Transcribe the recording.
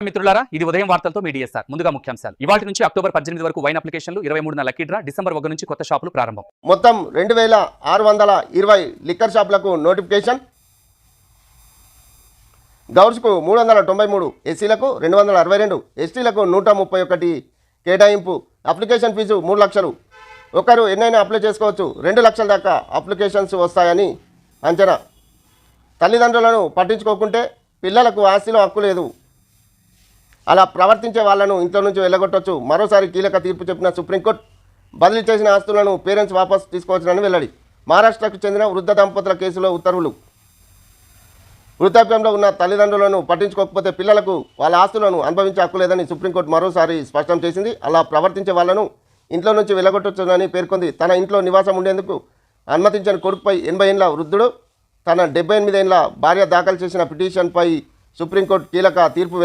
మిత్రులారా, ఇది ఉదయం వార్తలతో మీ డిఎస్ఆర్. ముందుగా ముఖ్యాంశాలు. ఇవాల్టి నుంచి అక్టోబర్ 18 వరకు వైన్ అప్లికేషన్లు, 23న లక్కీ డ్రా, డిసెంబర్ 1 నుంచి కొత్త షాపులు ప్రారంభం. మొత్తం 2620 లిక్కర్ షాపులకు నోటిఫికేషన్. గౌడ్స్కు 393, ఎస్సీలకు 262, ఎస్టీలకు 131 కేటాయింపు. అప్లికేషన్ ఫీజు 3 లక్షలు. ఒకరు ఎన్నైనా అప్లై చేసుకోవచ్చు. 2 లక్షల దాకా అప్లికేషన్స్ వస్తాయని అంచనా. తల్లిదండ్రులను పట్టించుకోకుంటే పిల్లలకు ఆస్తిలో హక్కు లేదు. అలా ప్రవర్తించే వాళ్లను ఇంట్లో నుంచి వెళ్ళగొట్టవచ్చు. మరోసారి కీలక తీర్పు చెప్పిన సుప్రీంకోర్టు. బదిలీ చేసిన ఆస్తులను పేరెంట్స్ వాపసు తీసుకోవచ్చునని వెల్లడి. మహారాష్ట్రకు చెందిన వృద్ధ దంపతుల కేసులో ఉత్తర్వులు. వృద్ధాప్యంలో ఉన్న తల్లిదండ్రులను పట్టించుకోకపోతే పిల్లలకు వాళ్ళ ఆస్తులను అనుభవించే హక్కు లేదని సుప్రీంకోర్టు మరోసారి స్పష్టం చేసింది. అలా ప్రవర్తించే వాళ్లను ఇంట్లో నుంచి వెళ్ళగొట్టొచ్చునని పేర్కొంది. తన ఇంట్లో నివాసం ఉండేందుకు అనుమతించిన కొడుకుపై 80 ఏళ్ల వృద్ధుడు, తన 78 ఏళ్ల భార్య దాఖలు చేసిన పిటిషన్పై సుప్రీంకోర్టు కీలక తీర్పు